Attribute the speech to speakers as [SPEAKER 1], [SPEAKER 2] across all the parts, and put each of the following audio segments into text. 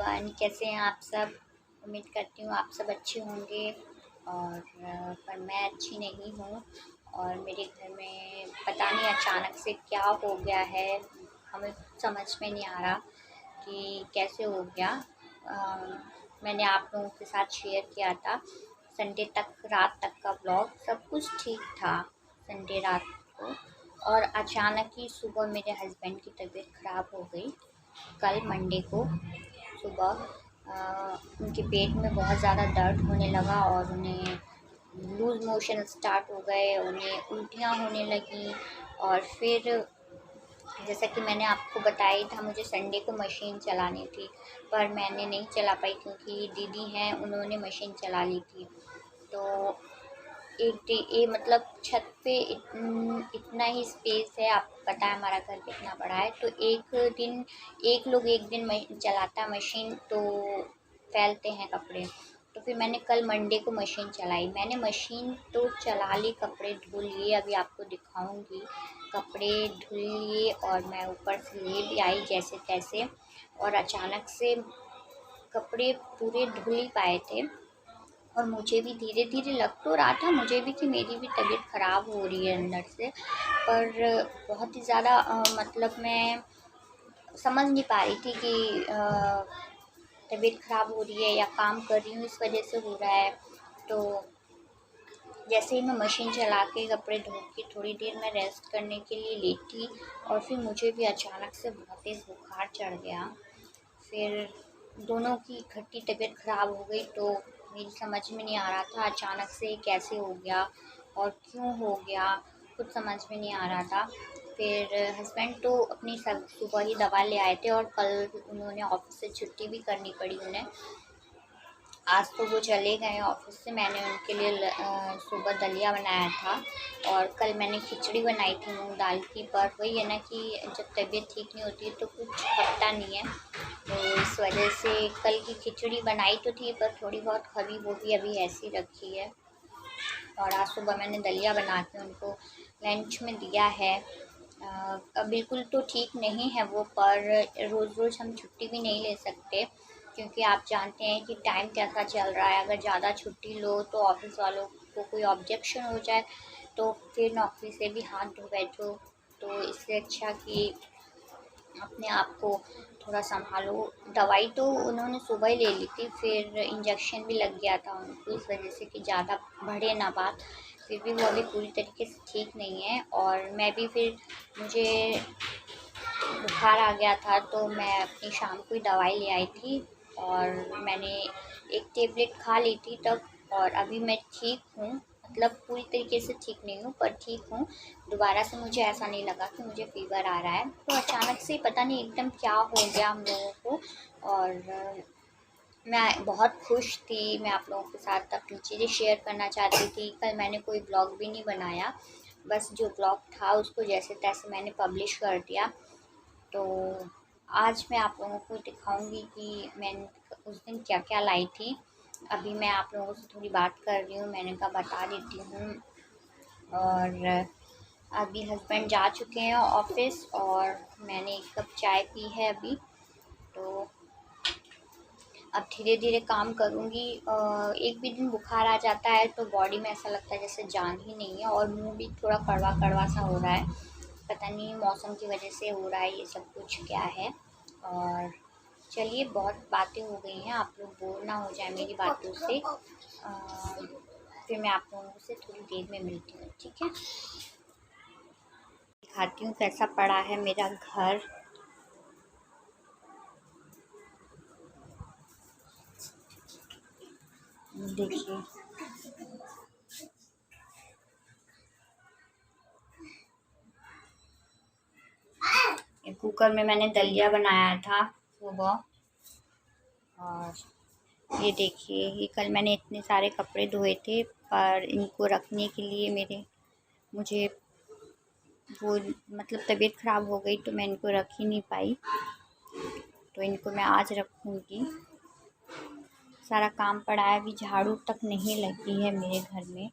[SPEAKER 1] Everyone, कैसे हैं आप सब। उम्मीद करती हूँ आप सब अच्छे होंगे और पर मैं अच्छी नहीं हूँ। और मेरे घर में पता नहीं अचानक से क्या हो गया है, हमें समझ में नहीं आ रहा कि कैसे हो गया। मैंने आप लोगों के साथ शेयर किया था संडे तक, रात तक का ब्लॉग, सब कुछ ठीक था संडे रात को। और अचानक ही सुबह मेरे हस्बैंड की तबीयत ख़राब हो गई। कल मंडे को सुबह उनके पेट में बहुत ज़्यादा दर्द होने लगा और उन्हें लूज़ मोशन स्टार्ट हो गए, उन्हें उल्टियाँ होने लगीं। और फिर जैसा कि मैंने आपको बताया था, मुझे संडे को मशीन चलानी थी पर मैंने नहीं चला पाई क्योंकि दीदी हैं, उन्होंने मशीन चला ली थी। तो मतलब छत पे इतना ही स्पेस है, आपको पता है हमारा घर कितना बड़ा है। तो एक लोग एक दिन चलाता है मशीन तो फैलते हैं कपड़े। तो फिर मैंने कल मंडे को मशीन चलाई, मैंने मशीन तो चला ली, कपड़े धुल लिए, अभी आपको दिखाऊंगी। कपड़े धुल लिए और मैं ऊपर से ले भी आई जैसे तैसे। और अचानक से कपड़े पूरे धुल ही पाए थे और मुझे भी धीरे धीरे लग तो रहा था मुझे भी कि मेरी भी तबीयत ख़राब हो रही है अंदर से। पर बहुत ही ज़्यादा मतलब मैं समझ नहीं पा रही थी कि तबीयत ख़राब हो रही है या काम कर रही हूँ इस वजह से हो रहा है। तो जैसे ही मैं मशीन चला के कपड़े धो के थोड़ी देर में रेस्ट करने के लिए लेटी और फिर मुझे भी अचानक से बहुत तेज़ बुखार चढ़ गया। फिर दोनों की इकट्ठी तबीयत ख़राब हो गई तो मेरी समझ में नहीं आ रहा था अचानक से कैसे हो गया और क्यों हो गया, कुछ समझ में नहीं आ रहा था। फिर हस्बैंड तो अपनी सुबह ही दवा ले आए थे और कल उन्होंने ऑफिस से छुट्टी भी करनी पड़ी उन्हें। आज तो वो चले गए ऑफिस से। मैंने उनके लिए सुबह दलिया बनाया था और कल मैंने खिचड़ी बनाई थी मूंग दाल की। पर वही है ना कि जब तबीयत ठीक नहीं होती है तो कुछ पकता नहीं है, तो इस वजह से कल की खिचड़ी बनाई तो थी पर थोड़ी बहुत खबी, वो भी अभी ऐसी रखी है। और आज सुबह मैंने दलिया बना के उनको लंच में दिया है। अब बिल्कुल तो ठीक नहीं है वो, पर रोज़ रोज़ हम छुट्टी भी नहीं ले सकते क्योंकि आप जानते हैं कि टाइम कैसा चल रहा है। अगर ज़्यादा छुट्टी लो तो ऑफिस वालों को कोई ऑब्जेक्शन हो जाए तो फिर नौकरी से भी हाथ धो बैठो। तो इससे अच्छा कि अपने आप को थोड़ा संभालो। दवाई तो उन्होंने सुबह ही ले ली थी, फिर इंजेक्शन भी लग गया था उनको इस वजह से कि ज़्यादा बढ़े ना बात। फिर भी वो अभी पूरी तरीके से ठीक नहीं है और मैं भी फिर मुझे बुखार आ गया था तो मैं अपनी शाम को ही दवाई ले आई थी और मैंने एक टेबलेट खा ली थी तब। और अभी मैं ठीक हूँ, मतलब पूरी तरीके से ठीक नहीं हूँ पर ठीक हूँ। दोबारा से मुझे ऐसा नहीं लगा कि मुझे फ़ीवर आ रहा है। तो अचानक से पता नहीं एकदम क्या हो गया हम लोगों को। और मैं बहुत खुश थी, मैं आप लोगों के साथ अपनी चीज़ें शेयर करना चाहती थी। कल मैंने कोई ब्लॉग भी नहीं बनाया, बस जो ब्लॉग था उसको जैसे तैसे मैंने पब्लिश कर दिया। तो आज मैं आप लोगों को दिखाऊंगी कि मैंने उस दिन क्या क्या लाई थी। अभी मैं आप लोगों से थोड़ी बात कर रही हूँ, मैंने कहा बता देती हूँ। और अभी हस्बैंड जा चुके हैं ऑफिस और मैंने एक कप चाय पी है अभी। तो अब धीरे धीरे काम करूँगी। एक भी दिन बुखार आ जाता है तो बॉडी में ऐसा लगता है जैसे जान ही नहीं है और मुंह भी थोड़ा कड़वा कड़वा सा हो रहा है। पता नहीं मौसम की वजह से हो रहा है ये सब कुछ क्या है। और चलिए, बहुत बातें हो गई हैं, आप लोग बोर ना हो जाए मेरी बातों से। फिर मैं आप लोगों से थोड़ी देर में मिलती हूँ, ठीक है। दिखाती हूँ कैसा पड़ा है मेरा घर। देखिए, कुकर में मैंने दलिया बनाया था सुबह। और ये देखिए, ये कल मैंने इतने सारे कपड़े धोए थे पर इनको रखने के लिए मुझे वो मतलब तबीयत ख़राब हो गई तो मैं इनको रख ही नहीं पाई। तो इनको मैं आज रखूँगी। सारा काम पड़ा है, अभी झाड़ू तक नहीं लगी है मेरे घर में,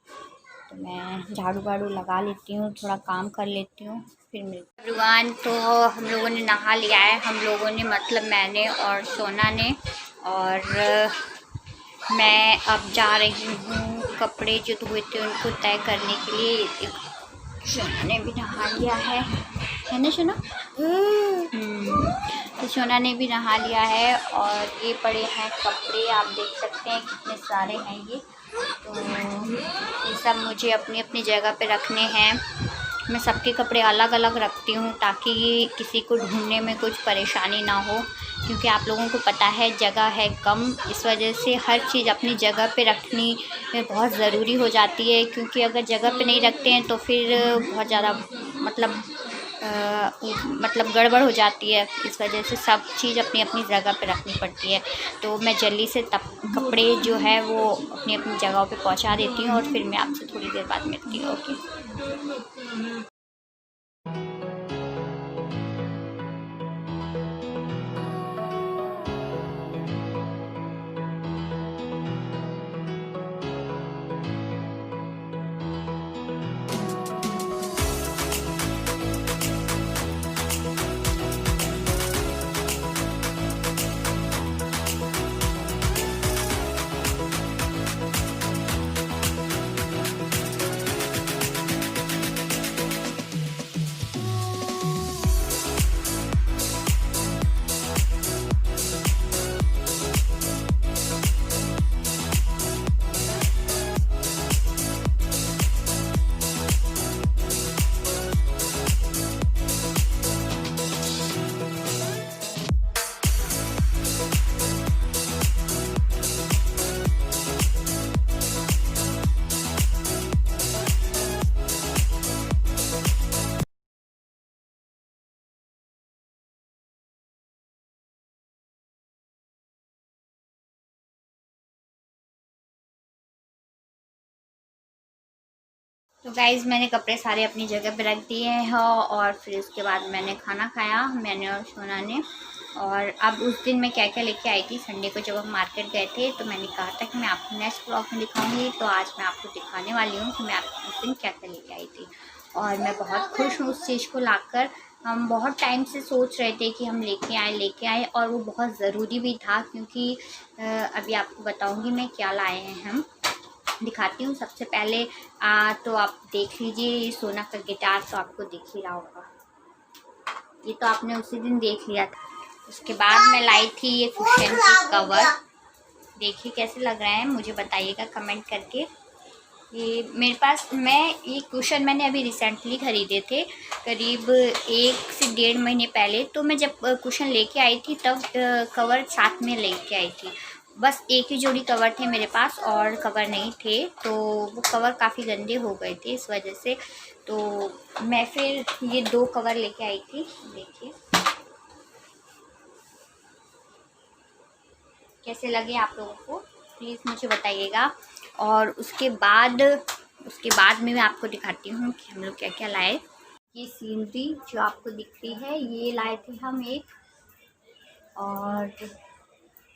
[SPEAKER 1] तो मैं झाड़ू वाड़ू लगा लेती हूँ, थोड़ा काम कर लेती हूँ, फिर मिलती हूँ। तो हम लोगों ने नहा लिया है, हम लोगों ने मतलब मैंने और सोना ने। और मैं अब जा रही हूँ कपड़े जो धोए थे उनको तय करने के लिए। शोना ने भी नहा लिया है ना शोना? तो शोना ने भी नहा लिया है और ये पड़े हैं कपड़े, आप देख सकते हैं कितने सारे हैं ये। तो ये सब मुझे अपनी अपनी जगह पे रखने हैं। मैं सबके कपड़े अलग अलग रखती हूँ ताकि किसी को ढूंढने में कुछ परेशानी ना हो, क्योंकि आप लोगों को पता है जगह है कम, इस वजह से हर चीज़ अपनी जगह पे रखनी बहुत ज़रूरी हो जाती है। क्योंकि अगर जगह पे नहीं रखते हैं तो फिर बहुत ज़्यादा मतलब गड़बड़ हो जाती है। इस वजह से सब चीज़ अपनी अपनी जगह पे रखनी पड़ती है। तो मैं जल्दी से तब कपड़े जो है वो अपनी अपनी जगहों पे पहुंचा देती हूँ और फिर मैं आपसे थोड़ी देर बाद मिलती हूँ। ओके। तो गाइज़ मैंने कपड़े सारे अपनी जगह पे रख दिए हैं और फिर उसके बाद मैंने खाना खाया, मैंने और सोना ने। और अब उस दिन मैं क्या क्या लेके आई थी संडे को जब हम मार्केट गए थे, तो मैंने कहा था कि मैं आपको नेक्स्ट ब्लॉग में दिखाऊंगी। तो आज मैं आपको दिखाने वाली हूँ कि मैं उस दिन क्या क्या लेके आई थी। और मैं बहुत खुश हूँ उस चीज़ को लाकर। हम बहुत टाइम से सोच रहे थे कि हम लेके आए और वो बहुत ज़रूरी भी था, क्योंकि अभी आपको बताऊँगी मैं क्या लाए हैं हम। दिखाती हूँ। सबसे पहले तो आप देख लीजिए सोना का गिटार, तो आपको दिख ही रहा होगा, ये तो आपने उसी दिन देख लिया था। उसके बाद मैं लाई थी ये कुशन की कवर, देखिए कैसे लग रहा है, मुझे बताइएगा कमेंट करके। ये मेरे पास ये कुशन मैंने अभी रिसेंटली ख़रीदे थे, करीब 1 से 1.5 महीने पहले। तो मैं जब कुशन लेके आई थी तब कवर साथ में लेके आई थी। बस एक ही जोड़ी कवर थे मेरे पास और कवर नहीं थे, तो वो कवर काफ़ी गंदे हो गए थे इस वजह से। तो मैं फिर ये 2 कवर लेके आई थी। देखिए कैसे लगे आप लोगों को, प्लीज़ मुझे बताइएगा। और उसके बाद में मैं आपको दिखाती हूँ कि हम लोग क्या क्या लाए। ये सीनरी जो आपको दिख रही है ये लाए थे हम एक, और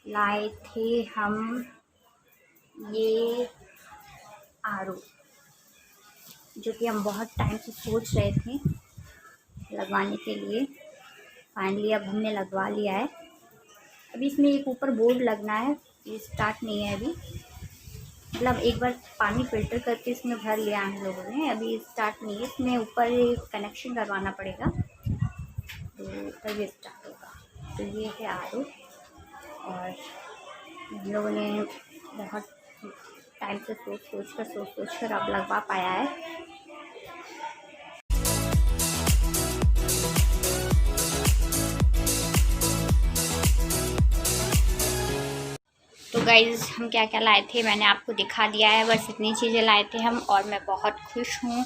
[SPEAKER 1] लाए थे हम ये आर ओ, जो कि हम बहुत टाइम से सोच रहे थे लगवाने के लिए। फाइनली अब हमने लगवा लिया है। अभी इसमें एक ऊपर बोर्ड लगना है, ये स्टार्ट नहीं है अभी, मतलब एक बार पानी फिल्टर करके इसमें भर लिया हम लोगों ने, अभी स्टार्ट नहीं है। इसमें ऊपर कनेक्शन करवाना पड़ेगा तो तभी स्टार्ट होगा। तो ये है आर ओ, और हम लोगों ने बहुत टाइम से सोच कर अब लगवा पाया है। तो गाइज़ हम क्या क्या लाए थे मैंने आपको दिखा दिया है, बस इतनी चीज़ें लाए थे हम, और मैं बहुत खुश हूँ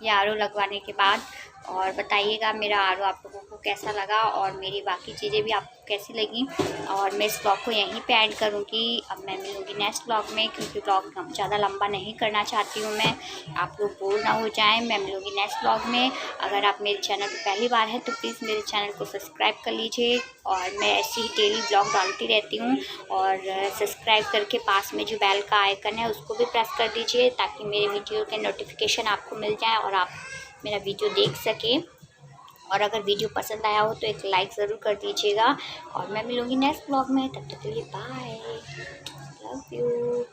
[SPEAKER 1] ये आर ओ लगवाने के बाद। और बताइएगा मेरा आर ओ आप लोगों को कैसा लगा और मेरी बाकी चीज़ें भी आपको कैसी लगी। और मैं इस ब्लॉग को यहीं पे ऐड करूँगी। अब मैं मिलूँगी नेक्स्ट ब्लॉग में, क्योंकि ब्लॉग ज़्यादा लंबा नहीं करना चाहती हूँ मैं, आप लोग बोर ना हो जाएं। मैं मिलूँगी नेक्स्ट ब्लॉग में। अगर आप मेरे चैनल पर पहली बार है तो प्लीज़ मेरे चैनल को सब्सक्राइब कर लीजिए, और मैं ऐसे ही डेली ब्लॉग डालती रहती हूँ। और सब्सक्राइब करके पास में जो बेल का आइकन है उसको भी प्रेस कर दीजिए, ताकि मेरे वीडियो के नोटिफिकेशन आपको मिल जाए और आप मेरा वीडियो देख सकें। और अगर वीडियो पसंद आया हो तो एक लाइक ज़रूर कर दीजिएगा। और मैं मिलूँगी नेक्स्ट ब्लॉग में, तब तक के लिए बाय, लव यू।